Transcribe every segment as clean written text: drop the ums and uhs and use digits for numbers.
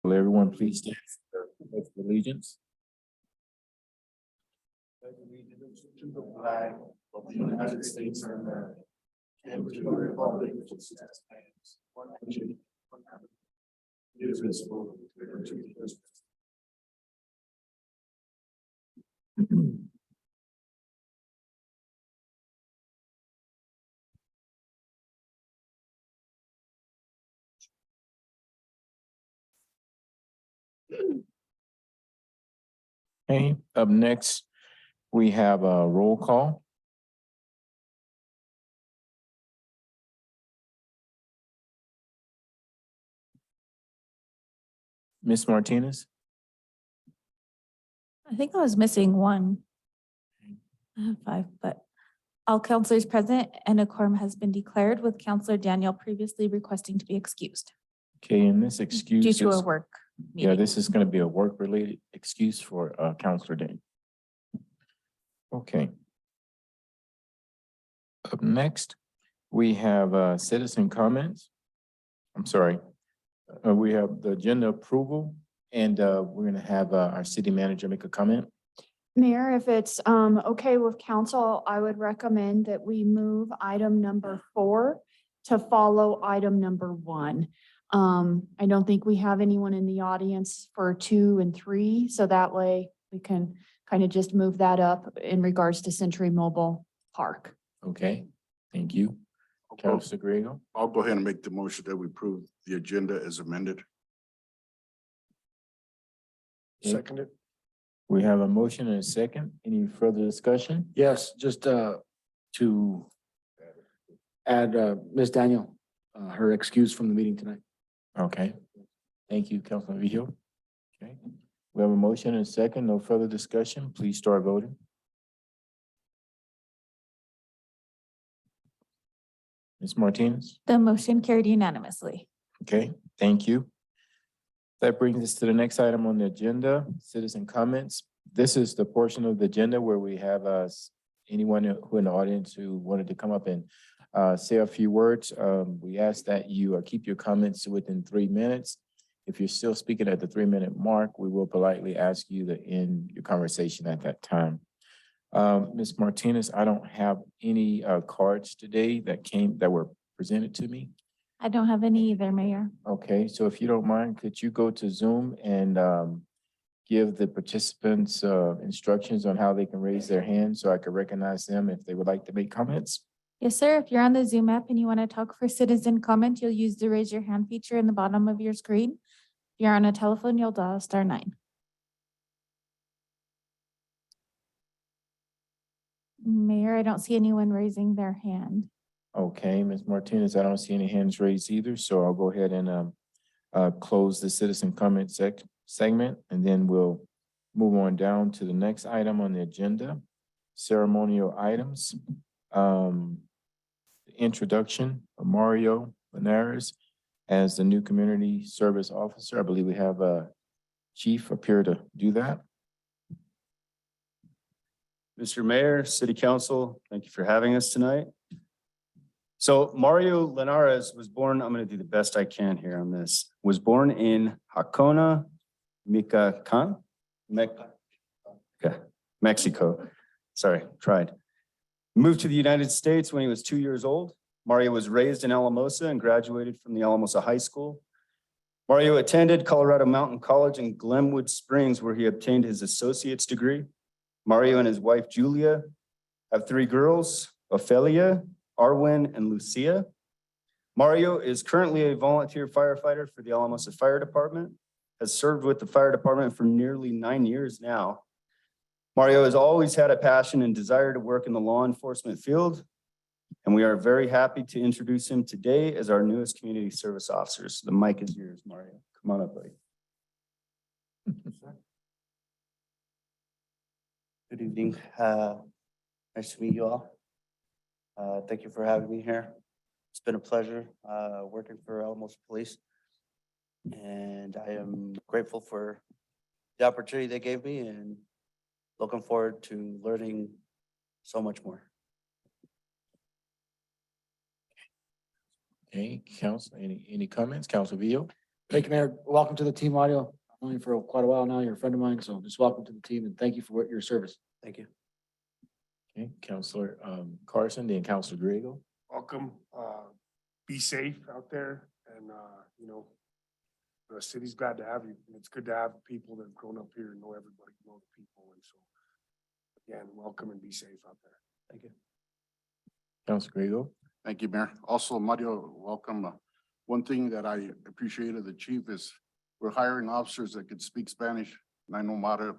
Will everyone please stand for the pledge of allegiance? Pledge allegiance to the flag of the United States of America and to the republic which stands one nation, under God, indivisible, with liberty and justice. Okay, up next, we have a roll call. Ms. Martinez? I think I was missing one. I have 5, but all counselors present and a quorum has been declared with Counselor Daniel previously requesting to be excused Okay, and this excuse due to a is, work yeah, meeting. this is gonna be a work-related excuse for Counselor Day. Okay. Up next, we have citizen comments. I'm sorry. We have the agenda approval, and we're gonna have our city manager make a comment. Mayor, if it's okay with council, I would recommend that we move item number 4 to follow item number 1. I don't think we have anyone in the audience for 2 and 3, so that way we can kind of just move that up in regards to Century Mobile Park. Okay, thank you. Counselor Griego. I'll go ahead and make the motion that we approve the agenda as amended. Okay. Seconded. We have a motion and a second. Any further discussion? Yes, just to add Ms. Daniel, her excuse from the meeting tonight. Okay, thank you, Councilman Vihil. Okay, we have a motion and a second. No further discussion. Please start voting. Ms. Martinez? The motion carried unanimously. Okay, thank you. That brings us to the next item on the agenda, citizen comments. This is the portion of the agenda where we have anyone who in the audience who wanted to come up and say a few words. We ask that you keep your comments within 3 minutes. If you're still speaking at the 3-minute mark, we will politely ask you to end your conversation at that time. Ms. Martinez, I don't have any cards today that were presented to me. I don't have any either, Mayor. Okay, so if you don't mind, could you go to Zoom and give the participants instructions on how they can raise their hand so I can recognize them if they would like to make comments? Yes, sir. If you're on the Zoom app and you want to talk for citizen comment, you'll use the raise your hand feature in the bottom of your screen. If you're on a telephone, you'll dial *9. Mayor, I don't see anyone raising their hand. Okay, Ms. Martinez, I don't see any hands raised either, so I'll go ahead and close the citizen comment segment, and then we'll move on down to the next item on the agenda, ceremonial items. Introduction of Mario Linares as the new community service officer. I believe we have a chief up here to do that. Mr. Mayor, City Council, thank you for having us tonight. So Mario Linares was born, I'm going to do the best I can here on this, was born in Jacona, Michoacán, Mexico. Sorry, tried. Moved to the United States when he was 2 years old. Mario was raised in Alamosa and graduated from the Alamosa High School. Mario attended Colorado Mountain College in Glenwood Springs, where he obtained his associate's degree. Mario and his wife, Julia, have 3 girls, Ophelia, Arwen, and Lucia. Mario is currently a volunteer firefighter for the Alamosa Fire Department, has served with the fire department for nearly 9 years now. Mario has always had a passion and desire to work in the law enforcement field, and we are very happy to introduce him today as our newest community service officer. So the mic is yours, Mario. Come on up, buddy. Good evening. Nice to meet you all. Thank you for having me here. It's been a pleasure working for Alamosa Police. And I am grateful for the opportunity they gave me and looking forward to learning so much more. Okay, council, any comments? Council Vio? Thank you, Mayor. Welcome to the team, Mario. I've known you for quite a while now. You're a friend of mine, so just welcome to the team and thank you for your service. Thank you. Okay, Counselor Carson, then Counselor Griego. Welcome, be safe out there and, you know, the city's glad to have you. And it's good to have people that have grown up here and know everybody, know the people. And so, again, welcome and be safe out there. Thank you. Counselor Griego. Thank you, Mayor. Also, Mario, welcome. One thing that I appreciate of the chief is we're hiring officers that could speak Spanish. And I know Mario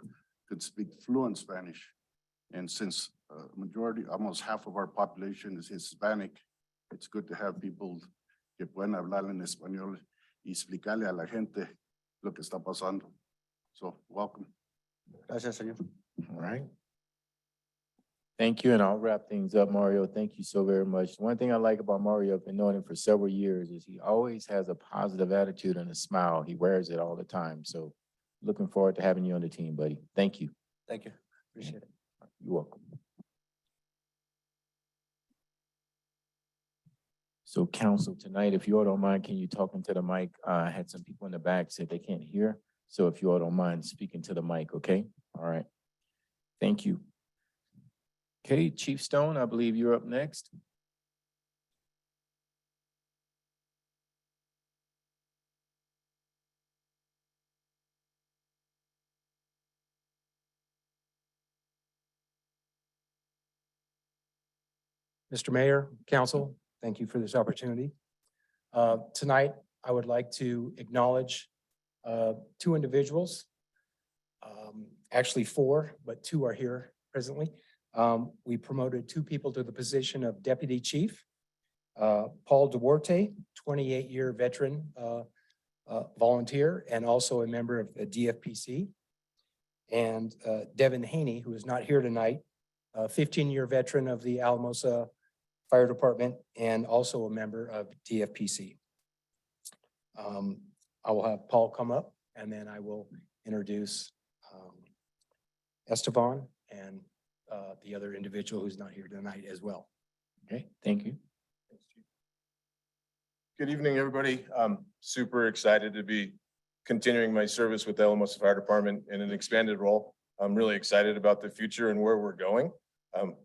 could speak fluent Spanish. And since majority, almost half of our population is Hispanic, it's good to have people que pueden hablar en español y explicarle a la gente lo que está pasando. So, welcome. Gracias, señor. All right. Thank you, and I'll wrap things up, Mario. Thank you so very much. One thing I like about Mario, I've been knowing him for several years, is he always has a positive attitude and a smile. He wears it all the time. So looking forward to having you on the team, buddy. Thank you. Thank you. Appreciate it. You're welcome. So council, tonight, if you all don't mind, can you talk into the mic? I had some people in the back said they can't hear. So if you all don't mind speaking to the mic, okay? All right. Thank you. Okay, Chief Stone, I believe you're up next. Mr. Mayor, Council, thank you for this opportunity. Tonight, I would like to acknowledge two individuals. Actually four, but two are here presently. We promoted two people to the position of Deputy Chief. Paul Duarte, 28-year veteran volunteer and also a member of the DFPC. And Devin Haney, who is not here tonight, a 15-year veteran of the Alamosa Fire Department and also a member of DFPC. I will have Paul come up and then I will introduce Esteban and the other individual who's not here tonight as well. Okay, thank you. Good evening, everybody. I'm super excited to be continuing my service with the Alamosa Fire Department in an expanded role. I'm really excited about the future and where we're going.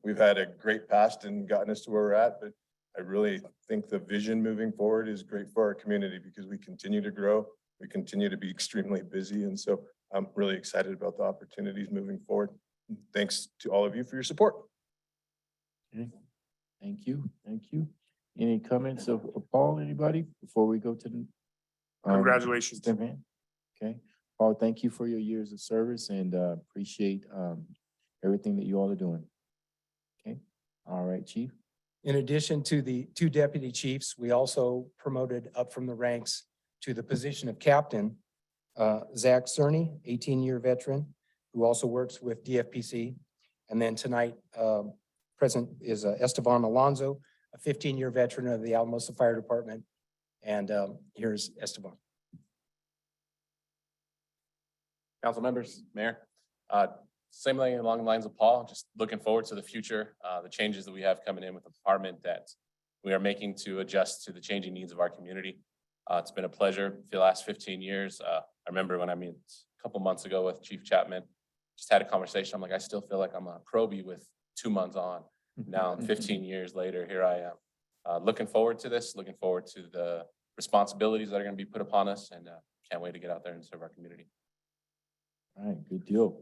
We've had a great past and gotten us to where we're at, but I really think the vision moving forward is great for our community because we continue to grow. We continue to be extremely busy. And so I'm really excited about the opportunities moving forward. Thanks to all of you for your support. Okay, thank you, thank you. Any comments of Paul, anybody, before we go to the? Congratulations. Stephen? Okay, Paul, thank you for your years of service and appreciate everything that you all are doing. Okay, all right, Chief. In addition to the two deputy chiefs, we also promoted up from the ranks to the position of captain, Zach Cerny, 18-year veteran, who also works with DFPC. And then tonight, present is Esteban Alonso, a 15-year veteran of the Alamosa Fire Department. And here's Esteban. Council members, Mayor, same thing along the lines of Paul, just looking forward to the future, the changes that we have coming in with the department that we are making to adjust to the changing needs of our community. It's been a pleasure for the last 15 years. I remember when I mean a couple months ago with Chief Chapman, just had a conversation. I'm like, I still feel like I'm a probie with 2 months on. Now, 15 years later, here I am. Looking forward to this, looking forward to the responsibilities that are going to be put upon us, and can't wait to get out there and serve our community. All right, good deal.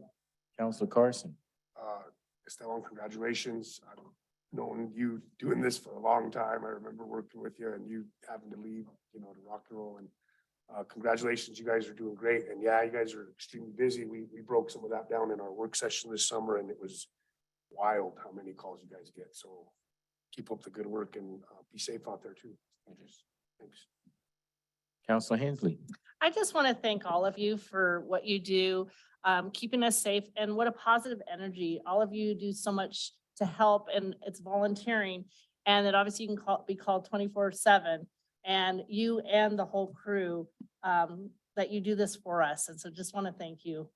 Counselor Carson. Esteban, congratulations. I've known you doing this for a long time. I remember working with you and you having to leave, you know, to rock and roll. And congratulations, you guys are doing great. And yeah, you guys are extremely busy. We broke some of that down in our work session this summer, and it was wild how many calls you guys get. So keep up the good work and be safe out there too. Thanks. Counselor Hensley. I just want to thank all of you for what you do, keeping us safe, and what a positive energy. All of you do so much to help, and it's volunteering, and that obviously you can be called 24/7, and you and the whole crew that you do this for us. And so just want to thank you.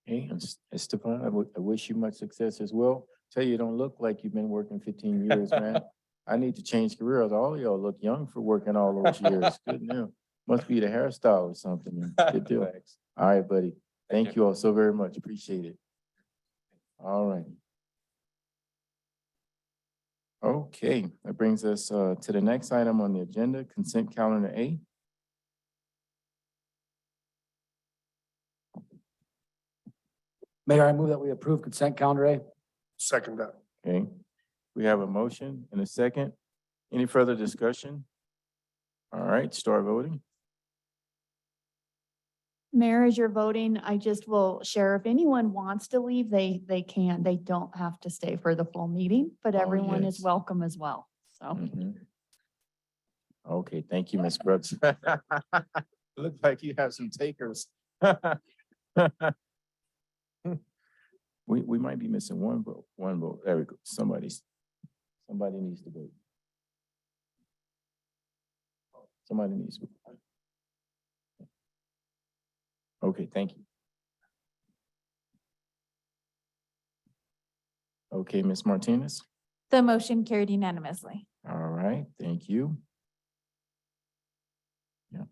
Hey, Esteban, I wish you much success as well. Tell you, you don't look like you've been working 15 years, man. I need to change careers. All y'all look young for working all those years. Good now. Must be the hairstyle or something. Good deal. Thanks. All right, buddy. Thank Thank you all so very much. Appreciate it. All right. Okay, that brings us to the next item on the agenda, consent calendar A. Mayor, I move that we approve consent calendar A. Second that. Okay, we have a motion and a second. Any further discussion? All right, start voting. Mayor, as you're voting, I just will share, if anyone wants to leave, they can. They don't have to stay for the full meeting, but Oh, everyone is yes. welcome as well. So. Mhm. Okay, thank you, Ms. Brooks. Looks like you have some takers. We might be missing one vote. There we go. Somebody needs to vote. Somebody needs to. Okay, thank you. Okay, Ms. Martinez. The motion carried unanimously. All right, thank you. Yeah.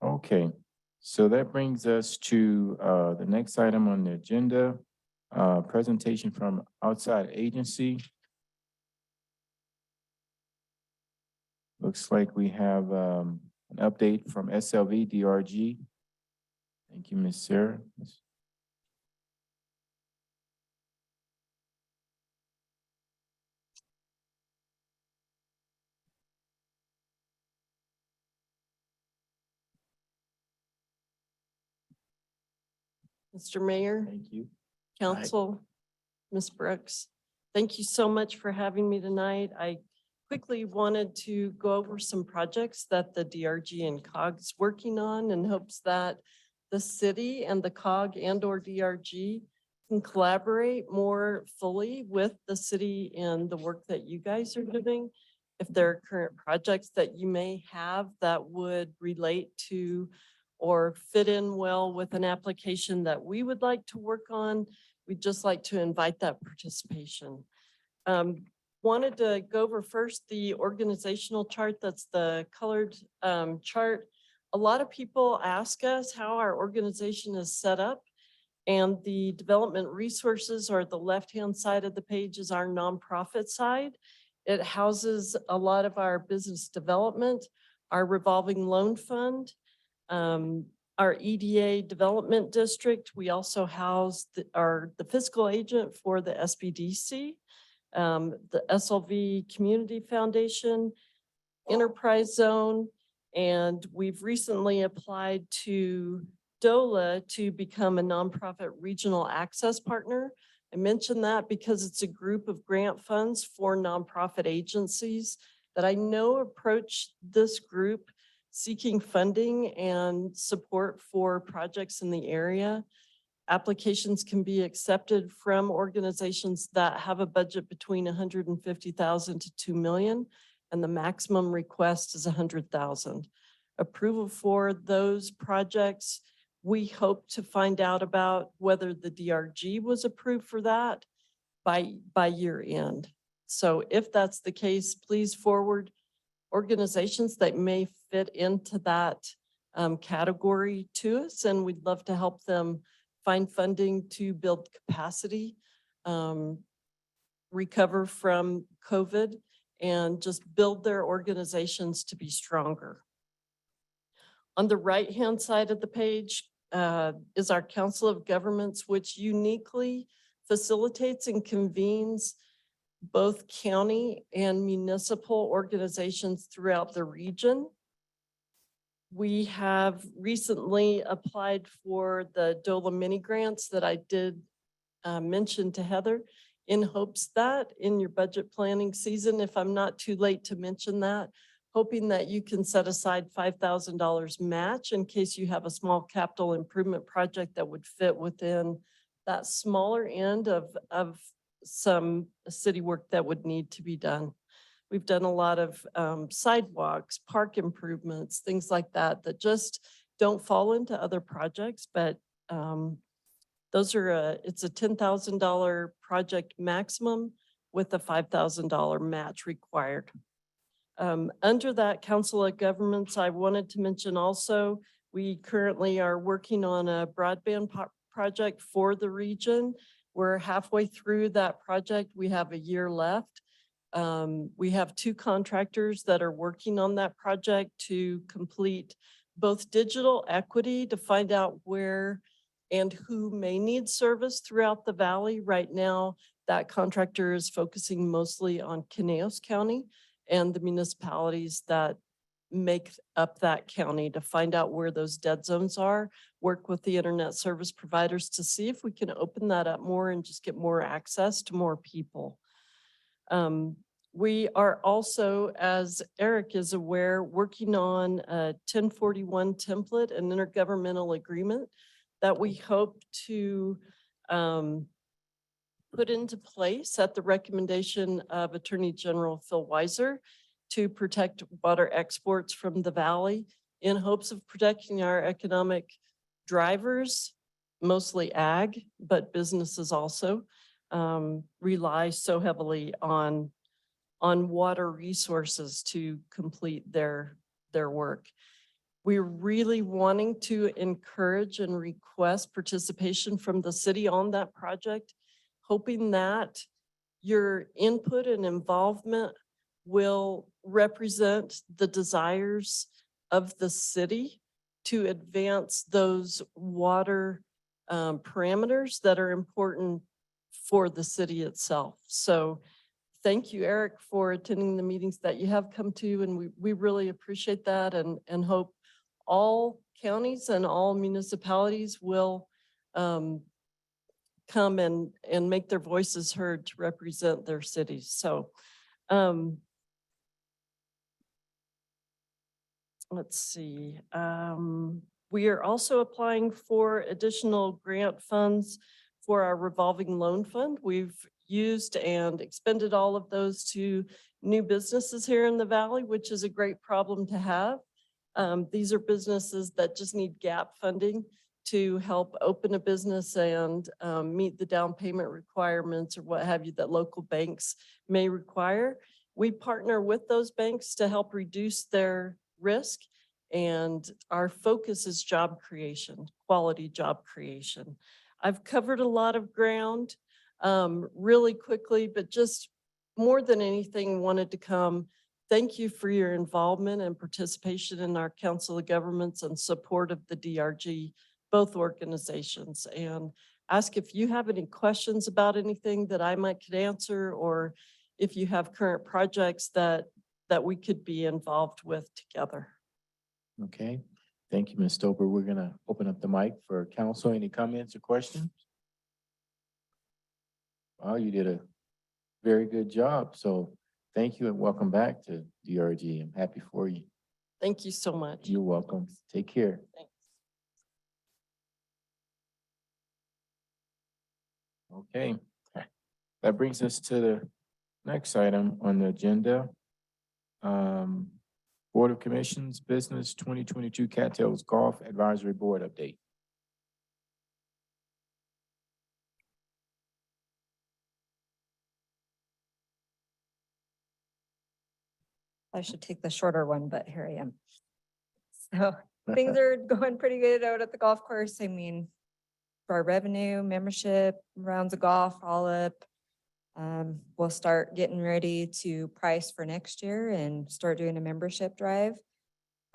Okay, so that brings us to the next item on the agenda, presentation from outside agency. Looks like we have an update from SLV DRG. Thank you, Ms. Sarah. Mr. Mayor, Thank you. Council, Ms. Brooks, thank you so much for having me tonight. I quickly wanted to go over some projects that the DRG and COG is working on in hopes that the city and the COG and/or DRG can collaborate more fully with the city in the work that you guys are doing. If there are current projects that you may have that would relate to or fit in well with an application that we would like to work on, we'd just like to invite that participation. Wanted to go over first the organizational chart. That's the colored chart. A lot of people ask us how our organization is set up, and the development resources are the left-hand side of the page is our nonprofit side. It houses a lot of our business development, our revolving loan fund, our EDA development district. We also house the fiscal agent for the SBDC, the SLV Community Foundation, Enterprise Zone, and we've recently applied to DOLA to become a nonprofit regional access partner. I mention that because it's a group of grant funds for nonprofit agencies that I know approach this group seeking funding and support for projects in the area. Applications can be accepted from organizations that have a budget between 150,000 to 2 million, and the maximum request is 100,000. Approval for those projects, we hope to find out about whether the DRG was approved for that by year end. So if that's the case, please forward organizations that may fit into that category to us, and we'd love to help them find funding to build capacity, recover from COVID, and just build their organizations to be stronger. On the right-hand side of the page is our Council of Governments, which uniquely facilitates and convenes both county and municipal organizations throughout the region. We have recently applied for the DOLA mini grants that I did mention to Heather, in hopes that in your budget planning season, if I'm not too late to mention that, hoping that you can set aside $5,000 match in case you have a small capital improvement project that would fit within that smaller end of some city work that would need to be done. We've done a lot of sidewalks, park improvements, things like that, that just don't fall into other projects, but those are it's a $10,000 project maximum with a $5,000 match required. Under that Council of Governments, I wanted to mention also, we currently are working on a broadband project for the region. We're halfway through that project. We have a year left. We have 2 contractors that are working on that project to complete both digital equity to find out where and who may need service throughout the valley. Right now, that contractor is focusing mostly on Caneos County and the municipalities that make up that county to find out where those dead zones are, work with the internet service providers to see if we can open that up more and just get more access to more people. We are also, as Eric is aware, working on a 1041 template, an intergovernmental agreement that we hope to put into place at the recommendation of Attorney General Phil Weiser to protect water exports from the valley in hopes of protecting our economic drivers, mostly ag, but businesses also rely so heavily on water resources to complete their work. We're really wanting to encourage and request participation from the city on that project, hoping that your input and involvement will represent the desires of the city to advance those water parameters that are important for the city itself. So thank you, Eric, for attending the meetings that you have come to, and we really appreciate that and hope all counties and all municipalities will come and make their voices heard to represent their cities. So let's see. We are also applying for additional grant funds for our revolving loan fund. We've used and expended all of those to new businesses here in the valley, which is a great problem to have. These are businesses that just need gap funding to help open a business and meet the down payment requirements or what have you that local banks may require. We partner with those banks to help reduce their risk, and our focus is job creation, quality job creation. I've covered a lot of ground really quickly, but just more than anything wanted to come. Thank you for your involvement and participation in our Council of Governments and support of the DRG, both organizations, and ask if you have any questions about anything that I might could answer, or if you have current projects that we could be involved with together. Okay, thank you, Ms. Stover. We're gonna open up the mic for council. Any comments or questions? Wow, you did a very good job. So thank you and welcome back to DRG. I'm happy for you. Thank you so much. You're welcome. Take care. Thanks. Okay, that brings us to the next item on the agenda. Board of Commissions Business 2022 Cattails Golf Advisory Board update. I should take the shorter one, but here I am. So things are going pretty good out at the golf course. I mean, for our revenue, membership, rounds of golf, all up. We'll start getting ready to price for next year and start doing a membership drive.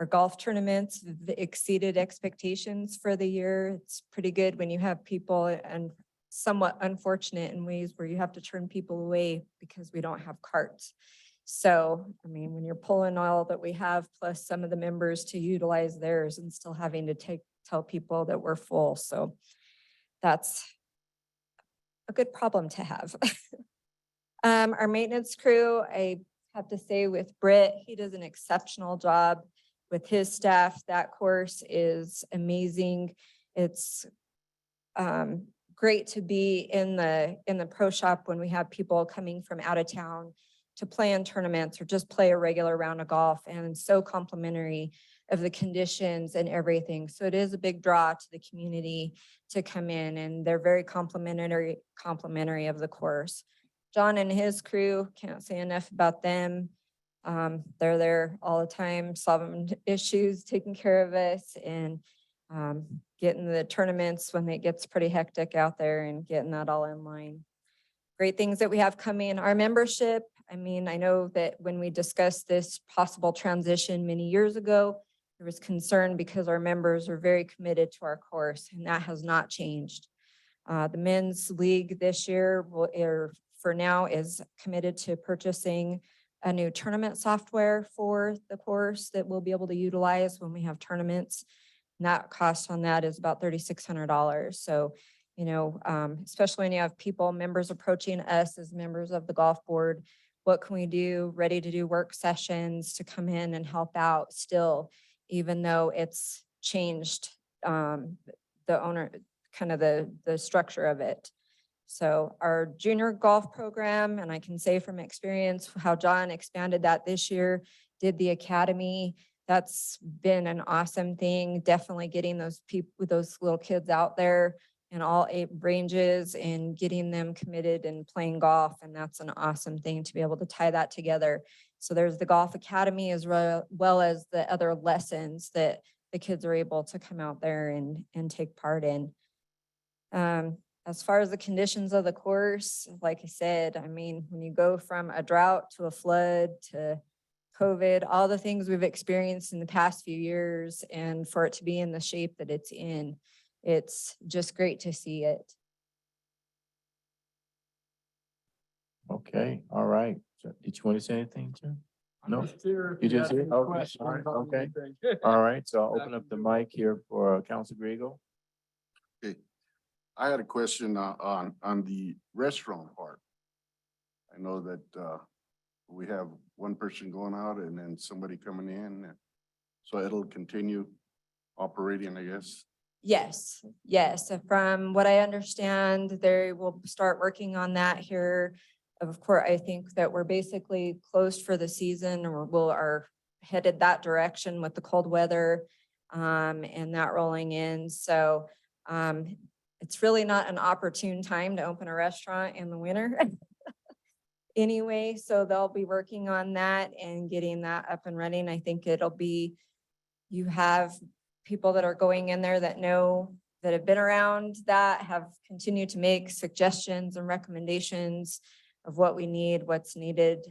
Our golf tournaments have exceeded expectations for the year. It's pretty good when you have people, and somewhat unfortunate in ways where you have to turn people away because we don't have carts. So, I mean, when you're pulling all that we have, plus some of the members to utilize theirs and still having to tell people that we're full. So that's a good problem to have. Our maintenance crew, I have to say with Britt, he does an exceptional job with his staff. That course is amazing. It's great to be in the pro shop when we have people coming from out of town to play in tournaments or just play a regular round of golf, and so complimentary of the conditions and everything. So it is a big draw to the community to come in, and they're very complimentary of the course. John and his crew, can't say enough about them. They're there all the time, solving issues, taking care of us and getting the tournaments when it gets pretty hectic out there and getting that all in line. Great things that we have coming. Our membership, I mean, I know that when we discussed this possible transition many years ago, there was concern because our members are very committed to our course, and that has not changed. The men's league this year for now is committed to purchasing a new tournament software for the course that we'll be able to utilize when we have tournaments. And that cost on that is about $3,600. So, you know, especially when you have members approaching us as members of the golf board, what can we do? Ready to do work sessions to come in and help out still, even though it's changed the owner, kind of the structure of it. So our junior golf program, and I can say from experience how John expanded that this year, did the academy. That's been an awesome thing. Definitely getting those little kids out there in all 8 ranges and getting them committed and playing golf. And that's an awesome thing to be able to tie that together. So there's the golf academy as well as the other lessons that the kids are able to come out there and take part in. As far as the conditions of the course, like I said, I mean, when you go from a drought to a flood to COVID, all the things we've experienced in the past few years, and for it to be in the shape that it's in, it's just great to see it. Okay, all right. So did you want to say anything, Jim? No? You just here? Okay, all right, okay. All right, so I'll open up the mic here for Council Grego. Okay, I had a question on the restaurant part. I know that we have one person going out and then somebody coming in, so it'll continue operating, I guess. Yes, yes. From what I understand, they will start working on that here. Of course, I think that we're basically closed for the season, or are headed that direction with the cold weather and that rolling in. So it's really not an opportune time to open a restaurant in the winter. Anyway, so they'll be working on that and getting that up and running. I think it'll be, you have people that are going in there that know, that have been around, that have continued to make suggestions and recommendations of what we need, what's needed.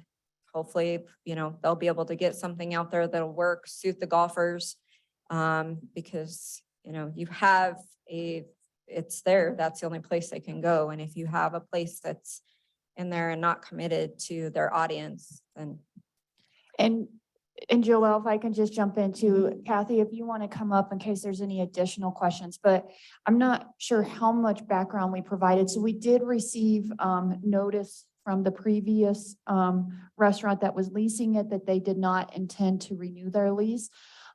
Hopefully, you know, they'll be able to get something out there that'll work, suit the golfers. Because, you know, you have it's there, that's the only place they can go. And if you have a place that's in there and not committed to their audience, then. And Joelle, if I can just jump into Kathy, if you want to come up in case there's any additional questions, but I'm not sure how much background we provided. So we did receive notice from the previous restaurant that was leasing it that they did not intend to renew their lease.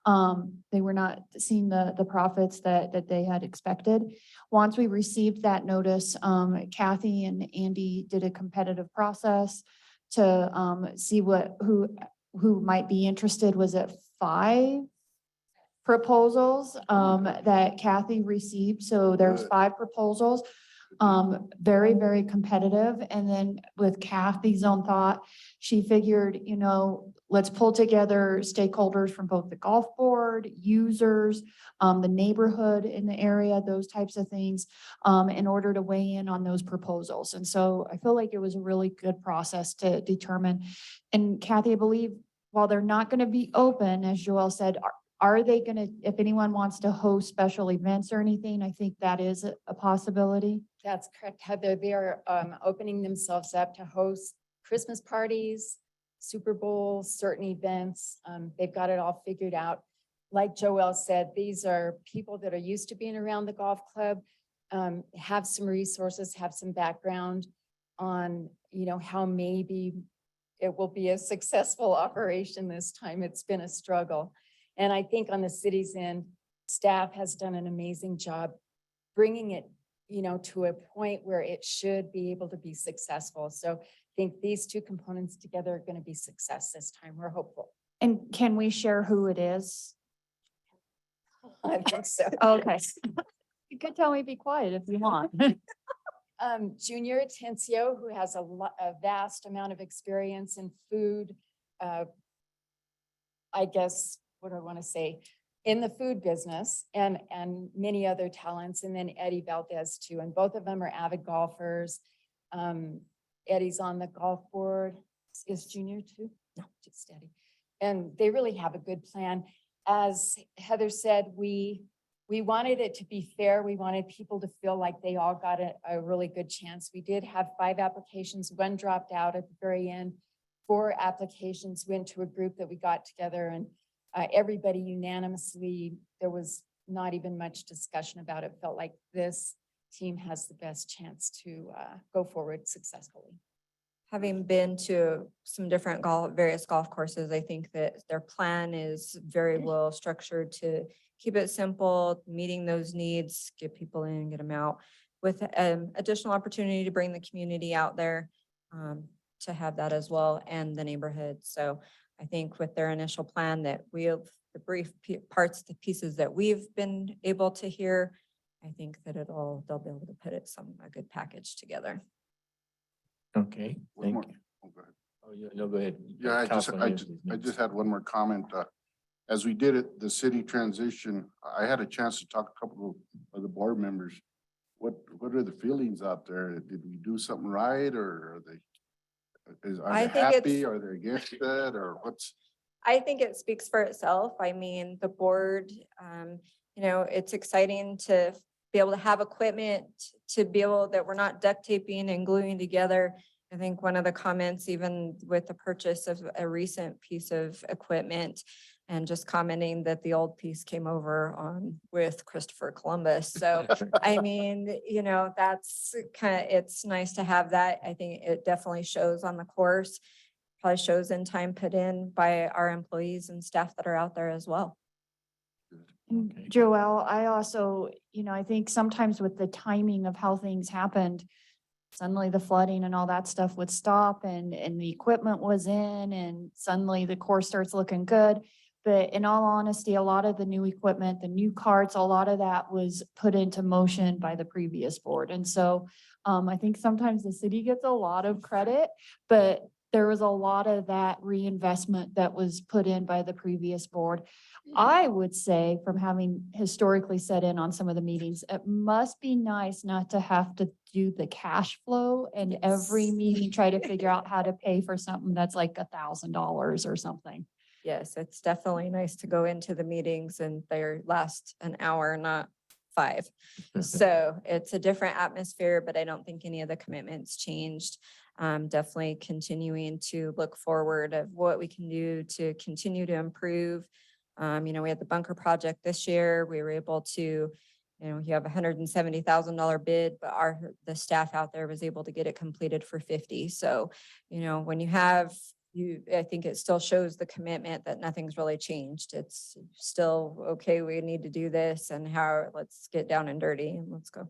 They were not seeing the profits that they had expected. Once we received that notice, Kathy and Andy did a competitive process to see who might be interested. Was it 5 proposals that Kathy received? So there's 5 proposals. Very, very competitive. And then with Kathy's own thought, she figured, you know, let's pull together stakeholders from both the golf board, users, the neighborhood in the area, those types of things, in order to weigh in on those proposals. And so I feel like it was a really good process to determine. And Kathy, I believe while they're not going to be open, as Joelle said, are they going to, if anyone wants to host special events or anything, I think that is a possibility. That's correct, Heather. They are opening themselves up to host Christmas parties, Super Bowls, certain events. They've got it all figured out. Like Joelle said, these are people that are used to being around the golf club, have some resources, have some background on, you know, how maybe it will be a successful operation this time. It's been a struggle. And I think on the city's end, staff has done an amazing job bringing it, you know, to a point where it should be able to be successful. So I think these 2 components together are going to be success this time. We're hopeful. And can we share who it is? I think so. Okay. You could tell me be quiet if you want. Junior Atencio, who has a vast amount of experience in food. I guess, what do I want to say? In the food business and many other talents. And then Eddie Valdez too. And both of them are avid golfers. Eddie's on the golf board. Is Junior too? No, just Eddie. And they really have a good plan. As Heather said, we wanted it to be fair. We wanted people to feel like they all got a really good chance. We did have 5 applications. 1 dropped out at the very end. 4 applications went to a group that we got together, and everybody unanimously, there was not even much discussion about it. Felt like this team has the best chance to go forward successfully. Having been to some different various golf courses, I think that their plan is very well structured to keep it simple, meeting those needs, get people in, get them out, with additional opportunity to bring the community out there to have that as well, and the neighborhood. So I think with their initial plan that we have the brief parts, the pieces that we've been able to hear, I think that they'll be able to put a good package together. Okay, One thank more. you. Oh, go ahead. Oh, no, go ahead. Yeah, I Councilman just Hensley. had one more comment. As we did it, the city transition, I had a chance to talk to a couple of the board members. What are the feelings out there? Did we do something right, or are they I think happy? Are they against it, or what's? I think it speaks for itself. I mean, the board, it's exciting to be able to have equipment, to be able that we're not duct taping and gluing together. I think one of the comments, even with the purchase of a recent piece of equipment, and just commenting that the old piece came over on with Christopher Columbus. So, I mean, that's it's nice to have that. I think it definitely shows on the course, probably shows in time put in by our employees and staff that are out there as well. Okay. Joelle, I also, I think sometimes with the timing of how things happened, suddenly the flooding and all that stuff would stop and the equipment was in, and suddenly the course starts looking good. But in all honesty, a lot of the new equipment, the new carts, a lot of that was put into motion by the previous board. And so I think sometimes the city gets a lot of credit, but there was a lot of that reinvestment that was put in by the previous board. I would say, from having historically sat in on some of the meetings, it must be nice not to have to do the cash flow and every meeting try to figure out how to pay for something that's like $1,000 or something. Yes, it's definitely nice to go into the meetings and they last an hour, not 5. So it's a different atmosphere, but I don't think any of the commitments changed. Definitely continuing to look forward of what we can do to continue to improve. We had the bunker project this year. We were able to, you have $170,000 bid, but the staff out there was able to get it completed for 50. So, when you have, I think it still shows the commitment that nothing's really changed. It's still, okay, we need to do this, and let's get down and dirty and let's go.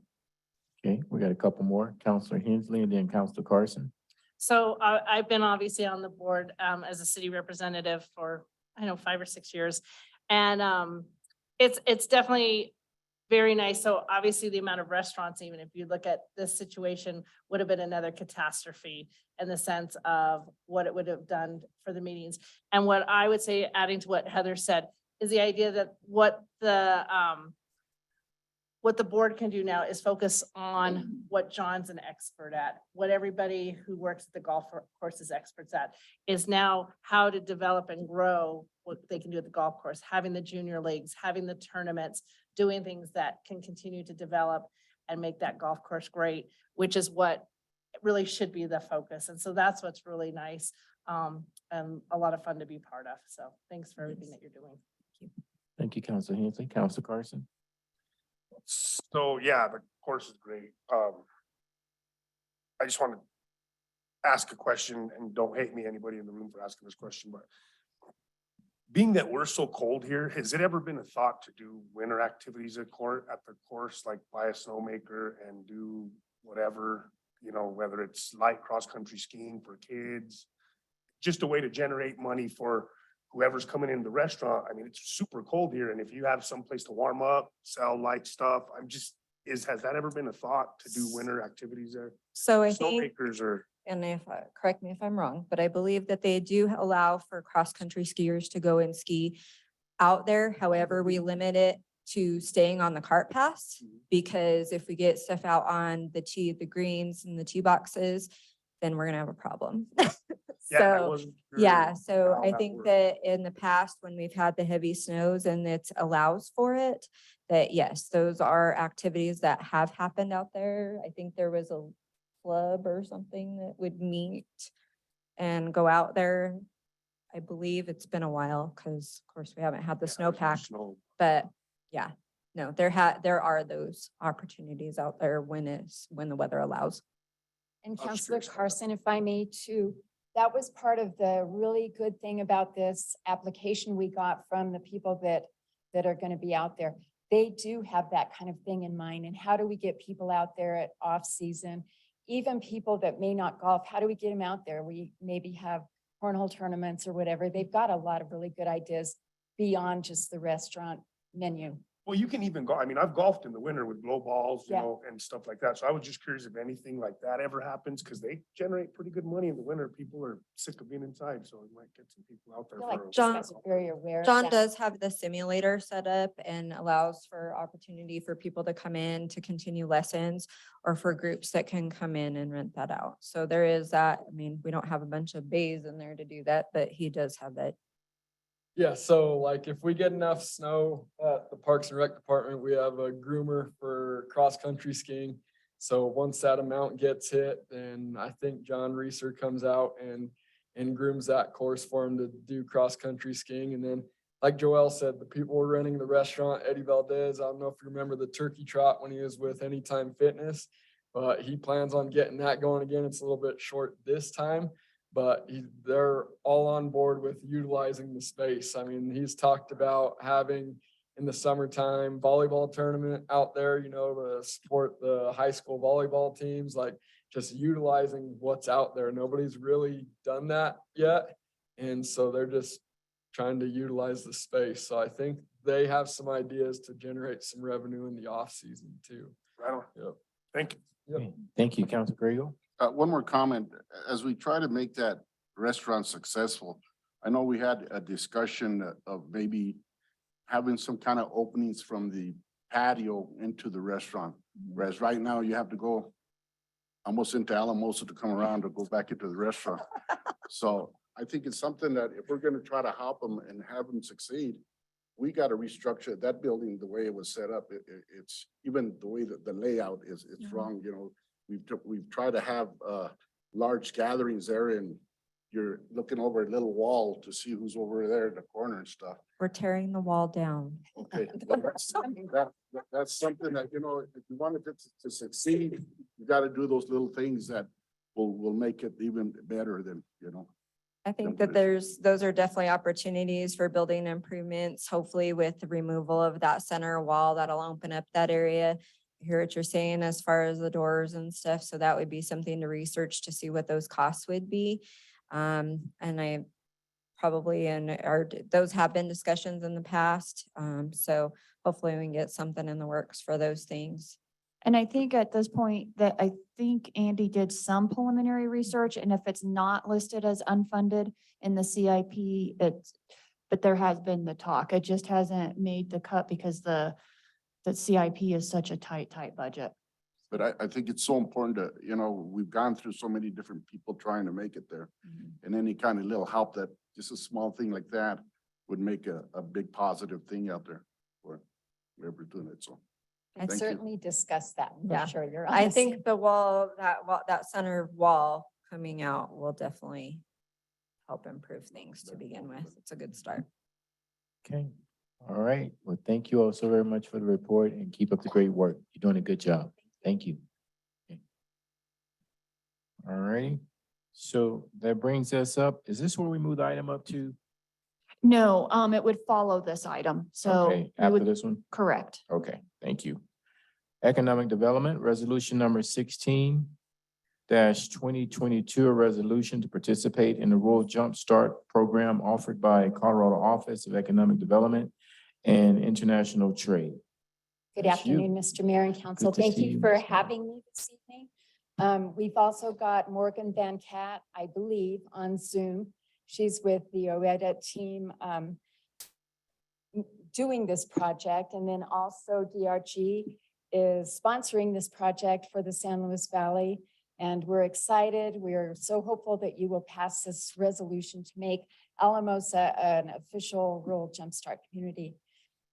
Okay, we got a couple more. Counselor Hensley and then Counselor Carson. So I've been obviously on the board as a city representative for, 5 or 6 years. And it's definitely very nice. So obviously the amount of restaurants, even if you look at this situation, would have been another catastrophe in the sense of what it would have done for the meetings. And what I would say, adding to what Heather said, is the idea that what the board can do now is focus on what John's an expert at, what everybody who works at the golf course is experts at, is now how to develop and grow what they can do at the golf course, having the junior leagues, having the tournaments, doing things that can continue to develop and make that golf course great, which is what really should be the focus. And so that's what's really nice and a lot of fun to be part of. So thanks for everything that you're doing. Thank you, Counselor Hensley. Counselor Carson. So, yeah, the course is great. I just want to ask a question, and don't hate me, anybody in the room, for asking this question, but being that we're so cold here, has it ever been a thought to do winter activities at the course, like buy a snowmaker and do whatever, whether it's light cross-country skiing for kids, just a way to generate money for whoever's coming in the restaurant? I mean, it's super cold here, and if you have some place to warm up, sell light stuff, has that ever been a thought to do winter activities there? So I think, Snowmakers or, and correct me if I'm wrong, but I believe that they do allow for cross-country skiers to go and ski out there. However, we limit it to staying on the cart paths, because if we get stuff out on the greens and the tee boxes, then we're gonna have a problem. yeah, I So, wasn't. sure yeah, so how I that think works. that in the past, when we've had the heavy snows and it allows for it, that yes, those are activities that have happened out there. I think there was a club or something that would meet and go out there. I believe it's been a while because of course we haven't had the Yeah, there's no snowpack, snow. but yeah, no, there are those opportunities out there when the weather allows. And I was Counselor curious about that. Carson, if I may too, that was part of the really good thing about this application we got from the people that are going to be out there. They do have that kind of thing in mind. And how do we get people out there at off season? Even people that may not golf, how do we get them out there? We maybe have cornhole tournaments or whatever. They've got a lot of really good ideas beyond just the restaurant menu. Well, you can even go, I mean, I've golfed in the winter with blow balls, you Yeah. know, and stuff like that. So I was just curious if anything like that ever happens, because they generate pretty good money in the winter. People are sick of being inside, so we might get some people out I there. feel like for a- these John- guys are very aware of John that. does have the simulator set up and allows for opportunity for people to come in to continue lessons or for groups that can come in and rent that out. So there is that. I mean, we don't have a bunch of bays in there to do that, but he does have that. Yeah, so like if we get enough snow at the Parks and Rec Department, we have a groomer for cross-country skiing. So once that amount gets hit, then I think John Reeser comes out and grooms that course for him to do cross-country skiing. And then, like Joel said, the people were running the restaurant, Eddie Valdez, I don't know if you remember the turkey trot when he was with Anytime Fitness, but he plans on getting that going again. It's a little bit short this time. But they're all on board with utilizing the space. I mean, he's talked about having in the summertime volleyball tournament out there, you know, to support the high school volleyball teams, like just utilizing what's out there. Nobody's really done that yet. And so they're just trying to utilize the space. So I think they have some ideas to generate some revenue in the off season too. Right on. Yep. Thank you. Okay, thank you, Council Grego. One more comment, as we try to make that restaurant successful, I know we had a discussion of maybe having some kind of openings from the patio into the restaurant. Whereas right now you have to go almost into Alamosa to come around to go back into the restaurant. So I think it's something that if we're gonna try to help them and have them succeed, we gotta restructure that building the way it was set up. It's even the way that the layout is, it's wrong, you know. We've tried to have large gatherings there and you're looking over a little wall to see who's over there in the corner and stuff. We're tearing the wall down. Okay, well, that's something that, you know, if you wanted it to succeed, you gotta do those little things that will make it even better than, you know. I think Don't that those are definitely opportunities for building improvements, hopefully with the removal of that center wall, that'll open up that area. I hear what you're saying as far as the doors and stuff, so that would be something to research to see what those costs would be. And I probably, those have been discussions in the past, so hopefully we can get something in the works for those things. And I think at this point that I think Andy did some preliminary research, and if it's not listed as unfunded in the CIP, but there has been the talk. It just hasn't made the cut because the CIP is such a tight budget. But I think it's so important to, you know, we've gone through so many different people trying to make it there. And any kind of little help that, just a small thing like that would make a big positive thing out there for whoever's doing it, so. And Thank you. certainly discuss that. Yeah. For sure, you're I on. think the wall, that center wall coming out will definitely help improve things to begin with. It's a good start. Okay, all right. Well, thank you all so very much for the report and keep up the great work. You're doing a good job. Thank you. Okay. All righty. So that brings us up. Is this where we move the item up to? No, it would follow this item. So Okay, we after would, this one? correct. Okay, thank you. Economic Development, Resolution number 16-2022, a resolution to participate in the Rural Jump Start Program offered by Colorado Office of Economic Development and International Trade. Good That's you. afternoon, Mr. Mayor and Council. Good to Thank see you you, for Ms. Scott. having me this evening. We've also got Morgan Van Cat, I believe, on Zoom. She's with the OEDA team doing this project. And then also DRG is sponsoring this project for the San Luis Valley. And we're excited. We're so hopeful that you will pass this resolution to make Alamosa an official rural jumpstart community.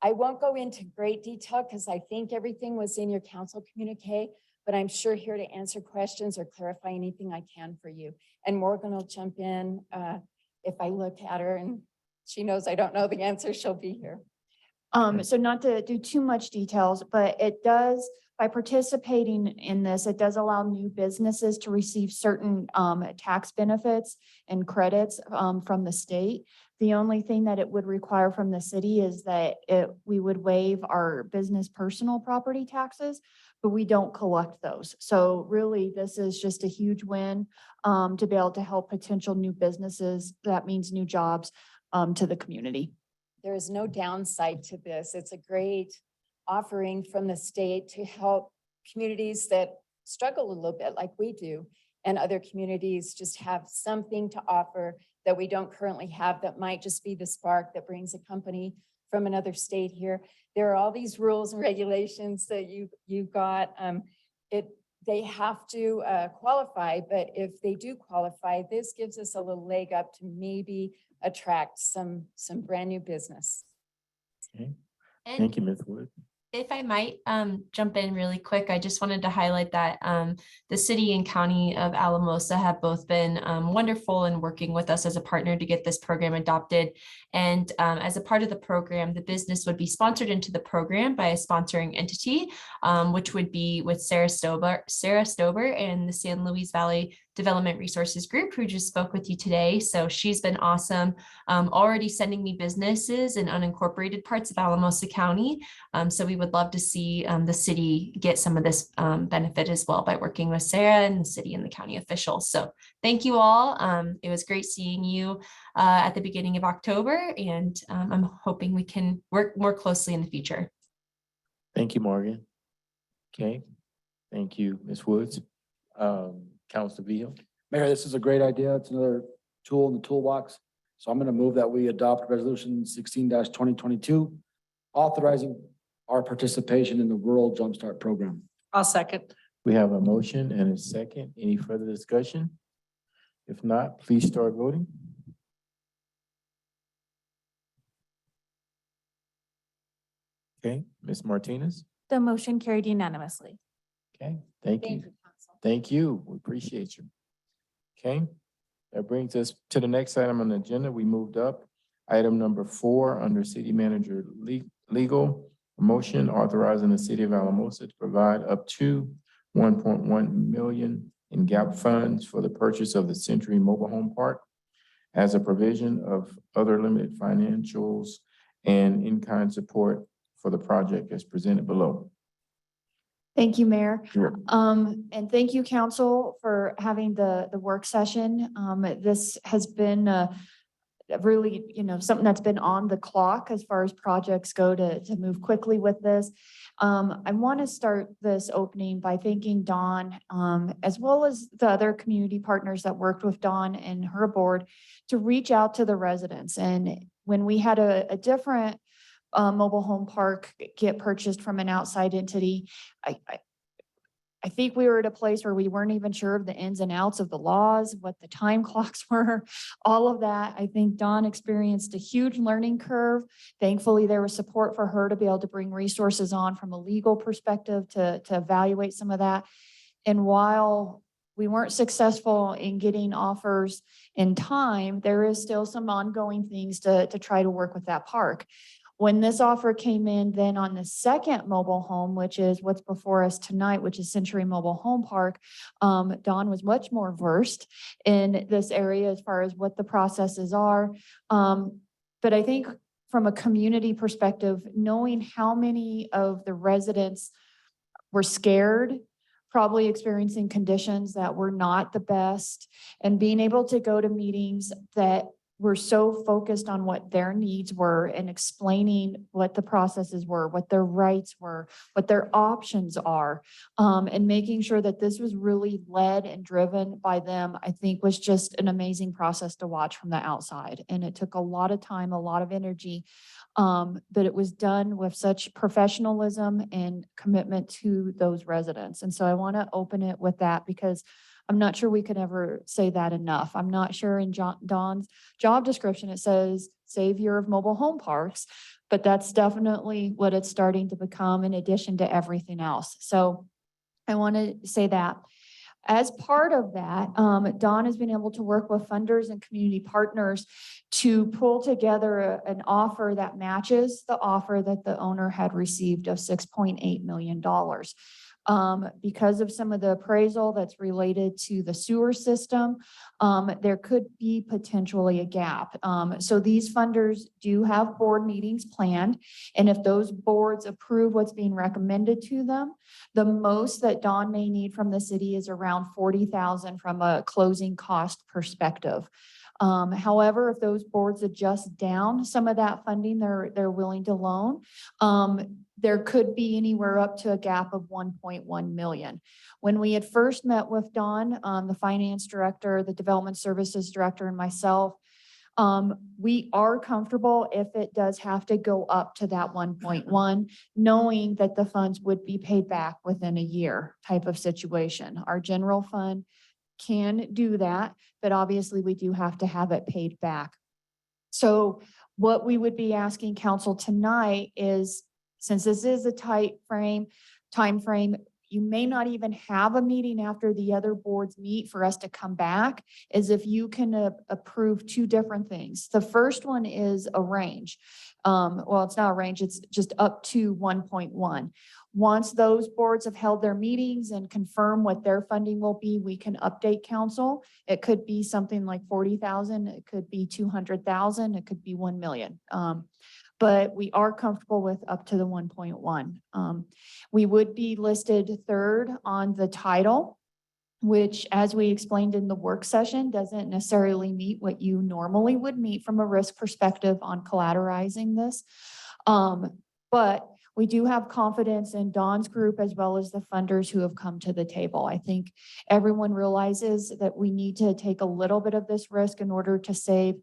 I won't go into great detail because I think everything was in your council communique, but I'm sure here to answer questions or clarify anything I can for you. And Morgan will jump in if I look at her and she knows I don't know the answer, she'll be here. So not to do too much details, but it does, by participating in this, it does allow new businesses to receive certain tax benefits and credits from the state. The only thing that it would require from the city is that we would waive our business personal property taxes, but we don't collect those. So really, this is just a huge win to be able to help potential new businesses. That means new jobs to the community. There is no downside to this. It's a great offering from the state to help communities that struggle a little bit like we do, and other communities just have something to offer that we don't currently have that might just be the spark that brings a company from another state here. There are all these rules and regulations that you got. They have to qualify, but if they do qualify, this gives us a little leg up to maybe attract some brand new business. Okay, And thank you, Ms. Wood. if I might jump in really quick, I just wanted to highlight that the city and county of Alamosa have both been wonderful in working with us as a partner to get this program adopted. And as a part of the program, the business would be sponsored into the program by a sponsoring entity, which would be with Sarah Stober and the San Luis Valley Development Resources Group, who just spoke with you today. So she's been awesome, already sending me businesses in unincorporated parts of Alamosa County. So we would love to see the city get some of this benefit as well by working with Sarah and the city and the county officials. So thank you all. It was great seeing you at the beginning of October, and I'm hoping we can work more closely in the future. Thank you, Morgan. Okay, thank you, Ms. Woods. Councilor Villa. Mayor, this is a great idea. It's another tool in the toolbox. So I'm going to move that we adopt resolution 16-2022, authorizing our participation in the Rural Jumpstart Program. I'll second. We have a motion and a second. Any further discussion? If not, please start voting. Okay, Ms. Martinez. The motion carried unanimously. Okay, thank you. Thank you, Council. Thank you. We appreciate you. Okay, that brings us to the next item on the agenda. We moved up. Item number 4 under City Manager Legal. Motion authorizing the City of Alamosa to provide up to 1.1 million in GAP funds for the purchase of the Century Mobile Home Park as a provision of other limited financials and in-kind support for the project as presented below. Thank you, Mayor. Sure. And thank you, council, for having the work session. This has been really, something that's been on the clock as far as projects go to move quickly with this. I want to start this opening by thanking Dawn, as well as the other community partners that worked with Dawn and her board to reach out to the residents. And when we had a different mobile home park get purchased from an outside entity, I think we were at a place where we weren't even sure of the ins and outs of the laws, what the time clocks were, all of that. I think Dawn experienced a huge learning curve. Thankfully, there was support for her to be able to bring resources on from a legal perspective to evaluate some of that. And while we weren't successful in getting offers in time, there is still some ongoing things to try to work with that park. When this offer came in then on the second mobile home, which is what's before us tonight, which is Century Mobile Home Park, Dawn was much more versed in this area as far as what the processes are. But I think from a community perspective, knowing how many of the residents were scared, probably experiencing conditions that were not the best, and being able to go to meetings that were so focused on what their needs were and explaining what the processes were, what their rights were, what their options are, and making sure that this was really led and driven by them, I think was just an amazing process to watch from the outside. And it took a lot of time, a lot of energy, but it was done with such professionalism and commitment to those residents. And so I want to open it with that because I'm not sure we could ever say that enough. I'm not sure in Don's job description, it says savior of mobile home parks, but that's definitely what it's starting to become in addition to everything else. So I want to say that. As part of that, Don has been able to work with funders and community partners to pull together an offer that matches the offer that the owner had received of $6.8 million. Because of some of the appraisal that's related to the sewer system, there could be potentially a gap. So these funders do have board meetings planned. And if those boards approve what's being recommended to them, the most that Don may need from the city is around $40,000 from a closing cost perspective. However, if those boards adjust down some of that funding they're willing to loan, there could be anywhere up to a gap of 1.1 million. When we had first met with Don, the finance director, the development services director, and myself, we are comfortable if it does have to go up to that 1.1, knowing that the funds would be paid back within a year type of situation. Our general fund can do that, but obviously we do have to have it paid back. So what we would be asking council tonight is, since this is a time frame, you may not even have a meeting after the other boards meet for us to come back, is if you can approve two different things. The first one is a range. Well, it's not a range, it's just up to 1.1. Once those boards have held their meetings and confirm what their funding will be, we can update council. It could be something like 40,000, it could be 200,000, it could be 1 million. But we are comfortable with up to the 1.1. We would be listed third on the title, which, as we explained in the work session, doesn't necessarily meet what you normally would meet from a risk perspective on collateralizing this. But we do have confidence in Don's group as well as the funders who have come to the table. I think everyone realizes that we need to take a little bit of this risk in order to save,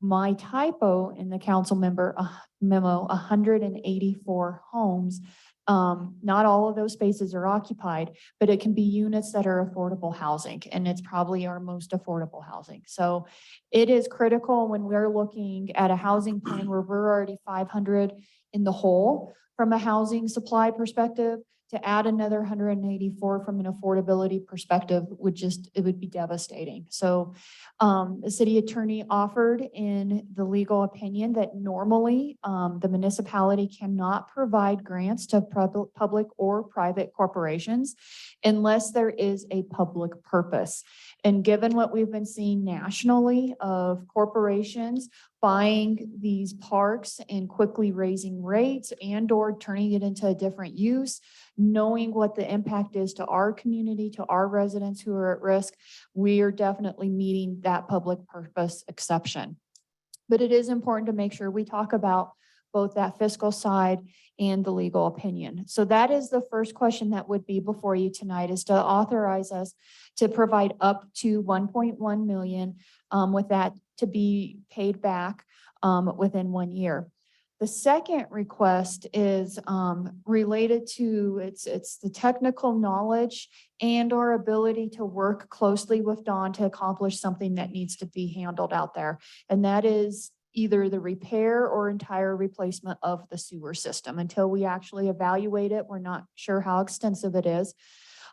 my typo in the council member memo, 184 homes. Not all of those spaces are occupied, but it can be units that are affordable housing, and it's probably our most affordable housing. So it is critical when we're looking at a housing plan where we're already 500 in the hole from a housing supply perspective. To add another 184 from an affordability perspective it would be devastating. So the city attorney offered in the legal opinion that normally the municipality cannot provide grants to public or private corporations unless there is a public purpose. And given what we've been seeing nationally of corporations buying these parks and quickly raising rates and or turning it into a different use, knowing what the impact is to our community, to our residents who are at risk, we are definitely meeting that public purpose exception. But it is important to make sure we talk about both that fiscal side and the legal opinion. So that is the first question that would be before you tonight, is to authorize us to provide up to 1.1 million with that to be paid back within 1 year. The second request is related to it's the technical knowledge and our ability to work closely with Don to accomplish something that needs to be handled out there. And that is either the repair or entire replacement of the sewer system. Until we actually evaluate it, we're not sure how extensive it is.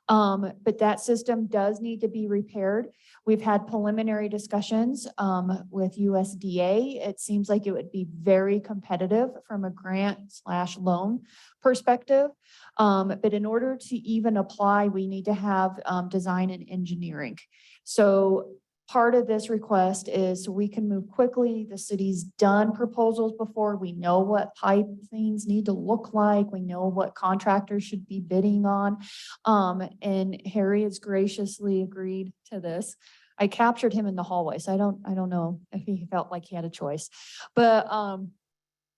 But that system does need to be repaired. We've had preliminary discussions with USDA. It seems like it would be very competitive from a grant/loan perspective. But in order to even apply, we need to have design and engineering. So part of this request is so we can move quickly. The city's done proposals before. We know what pipe things need to look like. We know what contractors should be bidding on. And Harry has graciously agreed to this. I captured him in the hallway, so I don't know if he felt like he had a choice. But,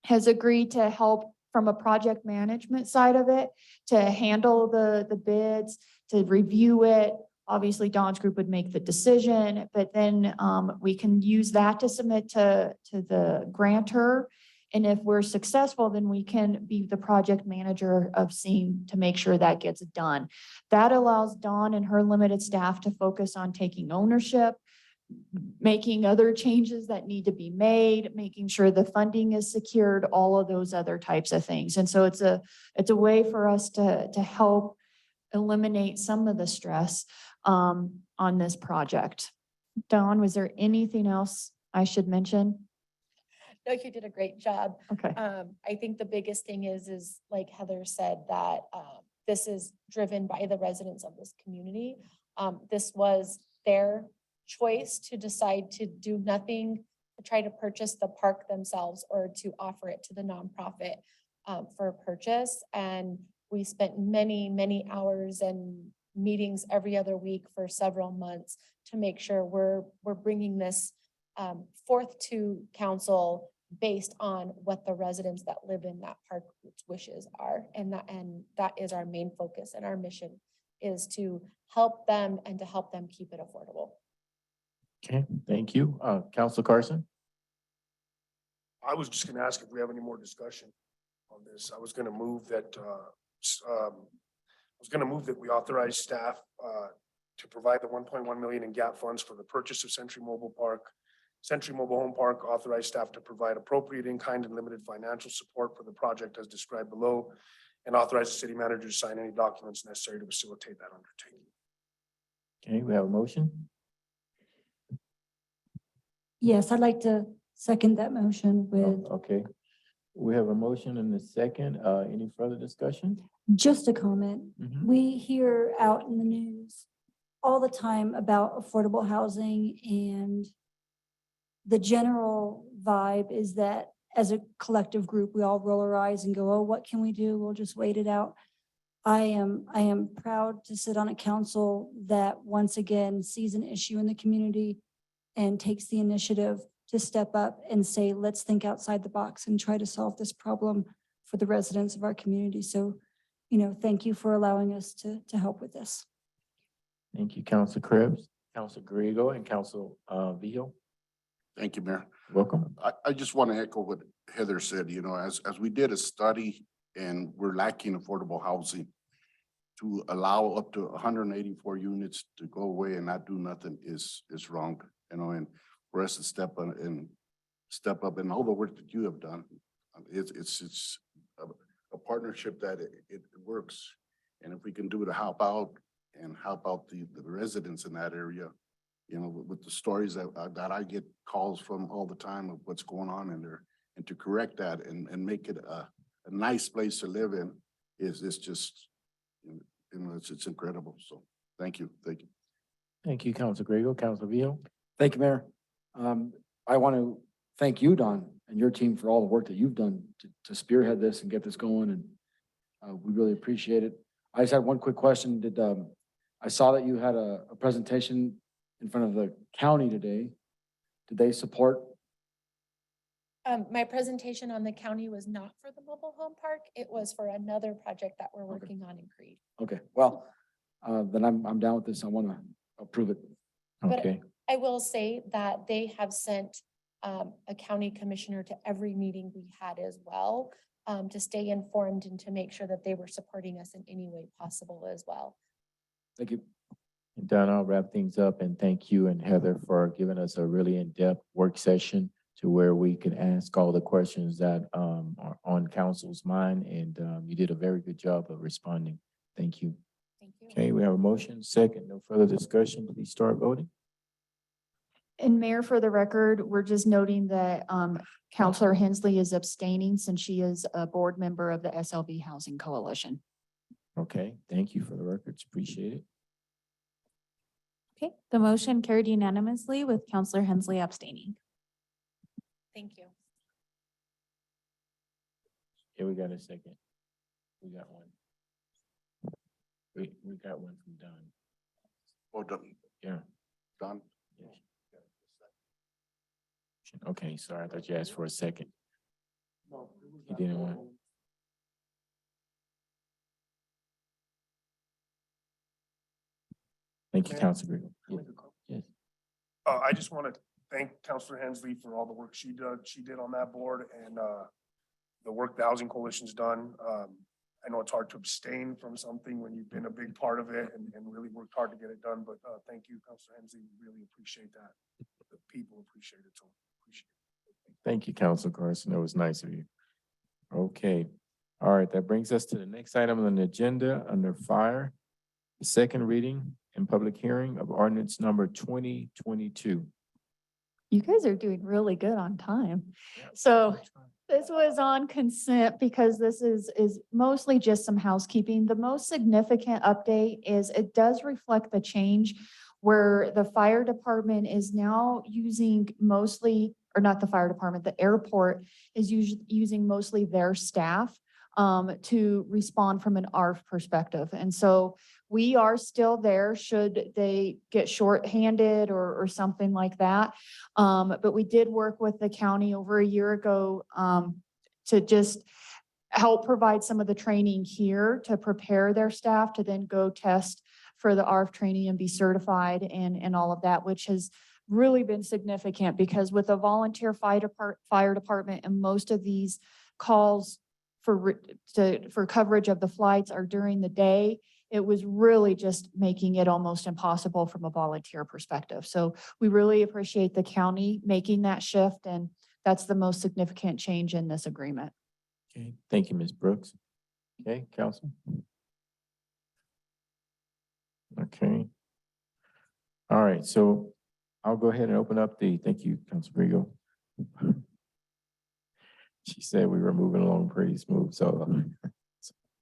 has agreed to help from a project management side of it, to handle the bids, to review it. Obviously, Don's group would make the decision, but then, we can use that to submit to the grantor. And if we're successful, then we can be the project manager of seeing to make sure that gets done. That allows Dawn and her limited staff to focus on taking ownership, making other changes that need to be made, making sure the funding is secured, all of those other types of things. And so it's a way for us to help eliminate some of the stress on this project. Dawn, was there anything else I should mention? No, you did a great job. Okay. I think the biggest thing is like Heather said, that this is driven by the residents of this community. This was their choice to decide to do nothing, to try to purchase the park themselves or to offer it to the nonprofit for a purchase. And we spent many, many hours and meetings every other week for several months to make sure we're bringing this forth to council based on what the residents that live in that park wishes are. And that is our main focus, and our mission is to help them and to help them keep it affordable. Okay, thank you. Council Carson? I was just gonna ask if we have any more discussion on this. I was gonna move that, we authorize staff, to provide the 1.1 million in gap funds for the purchase of Century Mobile Home Park, authorize staff to provide appropriate in-kind and limited financial support for the project as described below, and authorize the city manager to sign any documents necessary to facilitate that undertaking. Okay, we have a motion. Yes, I'd like to second that motion with Okay, we have a motion and a second. Any further discussion? just a comment. Mhm. We hear out in the news all the time about affordable housing, and the general vibe is that as a collective group, we all roll our eyes and go, oh, what can we do? We'll just wait it out. I am proud to sit on a council that once again sees an issue in the community and takes the initiative to step up and say, let's think outside the box and try to solve this problem for the residents of our community. So, thank you for allowing us to help with this. Thank you, Council Krebs, Council Griego, and Council Vio. Thank you, Mayor. Welcome. I just want to echo what Heather said, as we did a study and we're lacking affordable housing, to allow up to 184 units to go away and not do nothing is wrong, and for us to step up and all the work that you have done, it's a partnership that it works. And if we can do it to help out the residents in that area, with the stories that I get calls from all the time of what's going on in there, and to correct that and make it a nice place to live in is just, it's incredible. So thank you. Thank you, Council Griego, Council Vio. Thank you, Mayor. I want to thank you, Don, and your team for all the work that you've done to spearhead this and get this going, and we really appreciate it. I just had one quick question. I saw that you had a presentation in front of the county today. Did they support? My presentation on the county was not for the mobile home park. It was for another project that we're working on in Creed. Okay, well, then I'm down with this. I want to approve it. But Okay, I will say that they have sent a county commissioner to every meeting we had as well, to stay informed and to make sure that they were supporting us in any way possible as well. Thank you. and Don, I'll wrap things up and thank you and Heather for giving us a really in-depth work session to where we can ask all the questions that are on council's mind, and you did a very good job of responding. Thank you. Thank you. Okay, we have a motion, second, no further discussion. Please start voting. And Mayor, for the record, we're just noting that Counselor Hensley is abstaining since she is a board member of the SLV Housing Coalition. Okay, thank you for the records. Appreciate it. Okay, the motion carried unanimously with Counselor Hensley abstaining. Thank you. Yeah, we got a second. We got one. We got one from Don. Oh, done. Yeah. Done. Okay, sorry, I thought you asked for a second. You didn't want. Thank you, Council Grego. Yes. I just want to thank Counselor Hensley for all the work she did on that board and, the work the Housing Coalition's done. I know it's hard to abstain from something when you've been a big part of it and really worked hard to get it done, but, thank you, Counselor Hensley. We really appreciate that. The people appreciate it, so appreciate it. Thank you, Council Carson. That was nice of you. Okay. All right, that brings us to the next item on the agenda under fire. The second reading and public hearing of ordinance number 2022. You guys are doing really good on time. So this was on consent because this is mostly just some housekeeping. The most significant update is it does reflect the change where the fire department is now using mostly, or not the fire department, the airport is using mostly their staff to respond from an ARF perspective. And so we are still there should they get shorthanded or something like that. But we did work with the county over a year ago to just help provide some of the training here to prepare their staff to then go test for the ARF training and be certified and all of that, which has really been significant because with a volunteer fire department and most of these calls for coverage of the flights are during the day, it was really just making it almost impossible from a volunteer perspective. So we really appreciate the county making that shift, and that's the most significant change in this agreement. Okay, thank you, Ms. Brooks. Okay, Council. Okay. All right, so I'll go ahead and open up thank you, Council Grego. She said we were moving along pretty smooth, so